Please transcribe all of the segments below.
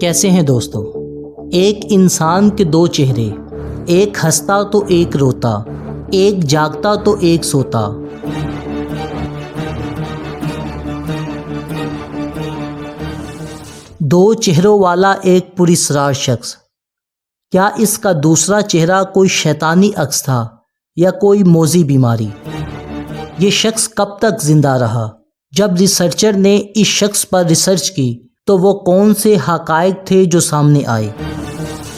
کیسے ہیں دوستو؟ ایک انسان کے دو چہرے، ایک ہنستا تو ایک روتا، ایک جاگتا تو ایک سوتا۔ دو چہروں والا ایک پراسرار شخص، کیا اس کا دوسرا چہرہ کوئی شیطانی عکس تھا یا کوئی موذی بیماری؟ یہ شخص کب تک زندہ رہا؟ جب ریسرچر نے اس شخص پر ریسرچ کی تو وہ کون سے حقائق تھے جو سامنے آئے؟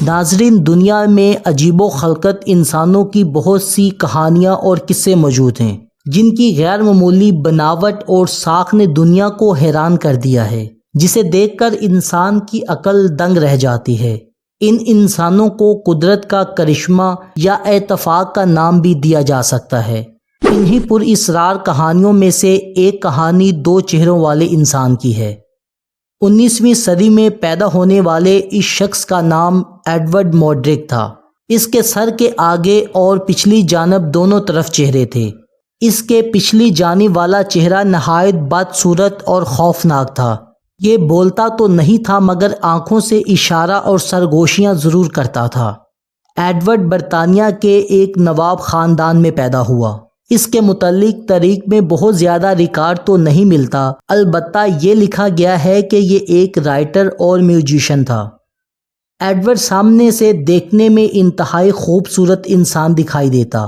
ناظرین، دنیا میں عجیب و خلقت انسانوں کی بہت سی کہانیاں اور قصے موجود ہیں جن کی غیر معمولی بناوٹ اور ساکھ نے دنیا کو حیران کر دیا ہے، جسے دیکھ کر انسان کی عقل دنگ رہ جاتی ہے۔ ان انسانوں کو قدرت کا کرشمہ یا اتفاق کا نام بھی دیا جا سکتا ہے۔ انہی پر اسرار کہانیوں میں سے ایک کہانی دو چہروں والے انسان کی ہے۔ 19ویں صدی میں پیدا ہونے والے اس شخص کا نام ایڈورڈ موڈرک تھا۔ اس کے سر کے آگے اور پچھلی جانب دونوں طرف چہرے تھے۔ اس کے پچھلی جانب والا چہرہ نہایت بدصورت اور خوفناک تھا۔ یہ بولتا تو نہیں تھا مگر آنکھوں سے اشارہ اور سرگوشیاں ضرور کرتا تھا۔ ایڈورڈ برطانیہ کے ایک نواب خاندان میں پیدا ہوا۔ اس کے متعلق تاریخ میں بہت زیادہ ریکارڈ تو نہیں ملتا، البتہ یہ لکھا گیا ہے کہ یہ ایک رائٹر اور میوزیشین تھا۔ ایڈورڈ سامنے سے دیکھنے میں انتہائی خوبصورت انسان دکھائی دیتا،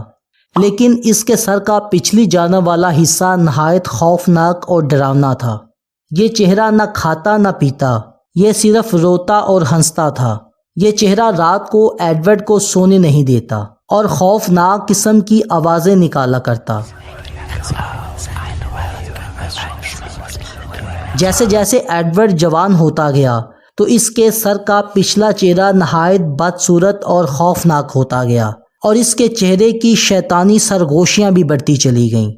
لیکن اس کے سر کا پچھلی جانب والا حصہ نہایت خوفناک اور ڈراونا تھا۔ یہ چہرہ نہ کھاتا نہ پیتا، یہ صرف روتا اور ہنستا تھا۔ یہ چہرہ رات کو ایڈورڈ کو سونے نہیں دیتا اور خوفناک قسم کی آوازیں نکالا کرتا۔ جیسے جیسے ایڈورڈ جوان ہوتا گیا تو اس کے سر کا پچھلا چہرہ نہایت بدصورت اور خوفناک ہوتا گیا اور اس کے چہرے کی شیطانی سرگوشیاں بھی بڑھتی چلی گئیں۔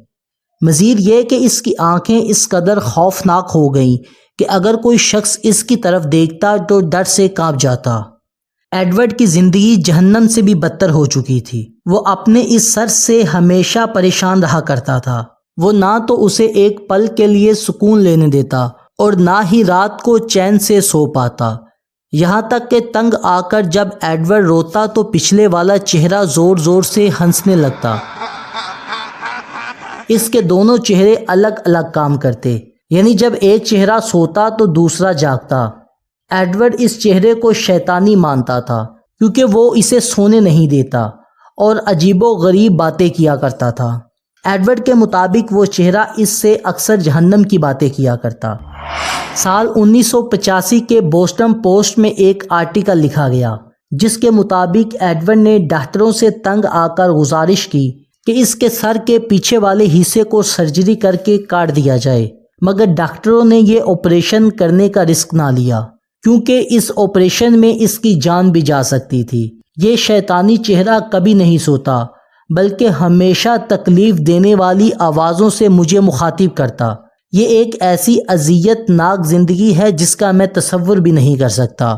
مزید یہ کہ اس کی آنکھیں اس قدر خوفناک ہو گئیں کہ اگر کوئی شخص اس کی طرف دیکھتا تو ڈر سے کانپ جاتا۔ ایڈورڈ کی زندگی جہنم سے بھی بدتر ہو چکی تھی۔ وہ اپنے اس سر سے ہمیشہ پریشان رہا کرتا تھا۔ وہ نہ تو اسے ایک پل کے لیے سکون لینے دیتا اور نہ ہی رات کو چین سے سو پاتا، یہاں تک کہ تنگ آ کر جب ایڈورڈ روتا تو پچھلے والا چہرہ زور زور سے ہنسنے لگتا۔ اس کے دونوں چہرے الگ الگ کام کرتے، یعنی جب ایک چہرہ سوتا تو دوسرا جاگتا۔ ایڈورڈ اس چہرے کو شیطانی مانتا تھا کیونکہ وہ اسے سونے نہیں دیتا اور عجیب و غریب باتیں کیا کرتا تھا۔ ایڈورڈ کے مطابق وہ چہرہ اس سے اکثر جہنم کی باتیں کیا کرتا۔ سال 1985 کے بوسٹن پوسٹ میں ایک آرٹیکل لکھا گیا جس کے مطابق ایڈورڈ نے ڈاکٹروں سے تنگ آ کر گزارش کی کہ اس کے سر کے پیچھے والے حصے کو سرجری کر کے کاٹ دیا جائے، مگر ڈاکٹروں نے یہ آپریشن کرنے کا رسک نہ لیا کیونکہ اس آپریشن میں اس کی جان بھی جا سکتی تھی۔ یہ شیطانی چہرہ کبھی نہیں سوتا بلکہ ہمیشہ تکلیف دینے والی آوازوں سے مجھے مخاطب کرتا۔ یہ ایک ایسی اذیت ناک زندگی ہے جس کا میں تصور بھی نہیں کر سکتا۔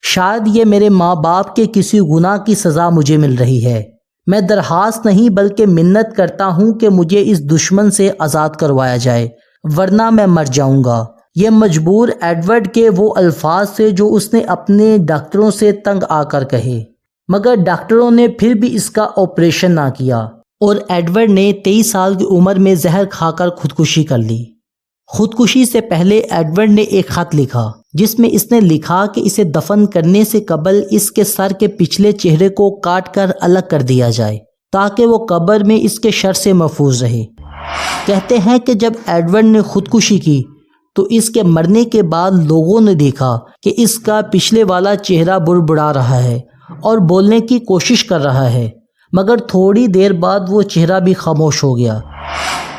شاید یہ میرے ماں باپ کے کسی گناہ کی سزا مجھے مل رہی ہے۔ میں درخواست نہیں بلکہ منت کرتا ہوں کہ مجھے اس دشمن سے آزاد کروایا جائے ورنہ میں مر جاؤں گا۔ یہ مجبور ایڈورڈ کے وہ الفاظ تھے جو اس نے اپنے ڈاکٹروں سے تنگ آ کر کہے، مگر ڈاکٹروں نے پھر بھی اس کا آپریشن نہ کیا اور ایڈورڈ نے 23 سال کی عمر میں زہر کھا کر خودکشی کر لی۔ خودکشی سے پہلے ایڈورڈ نے ایک خط لکھا جس میں اس نے لکھا کہ اسے دفن کرنے سے قبل اس کے سر کے پچھلے چہرے کو کاٹ کر الگ کر دیا جائے تاکہ وہ قبر میں اس کے شر سے محفوظ رہے۔ کہتے ہیں کہ جب ایڈورڈ نے خودکشی کی تو اس کے مرنے کے بعد لوگوں نے دیکھا کہ اس کا پچھلے والا چہرہ بڑبڑا رہا ہے اور بولنے کی کوشش کر رہا ہے، مگر تھوڑی دیر بعد وہ چہرہ بھی خاموش ہو گیا۔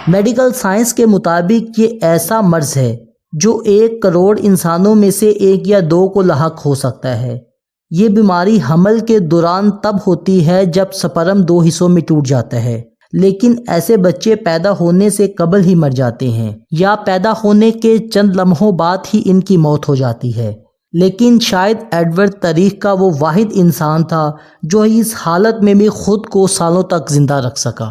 میڈیکل سائنس کے مطابق یہ ایسا مرض ہے جو 1 کروڑ انسانوں میں سے 1 یا 2 کو لاحق ہو سکتا ہے۔ یہ بیماری حمل کے دوران تب ہوتی ہے جب سپرم 2 حصوں میں ٹوٹ جاتا ہے، لیکن ایسے بچے پیدا ہونے سے قبل ہی مر جاتے ہیں یا پیدا ہونے کے چند لمحوں بعد ہی ان کی موت ہو جاتی ہے۔ لیکن شاید ایڈورڈ تاریخ کا وہ واحد انسان تھا جو اس حالت میں بھی خود کو سالوں تک زندہ رکھ سکا۔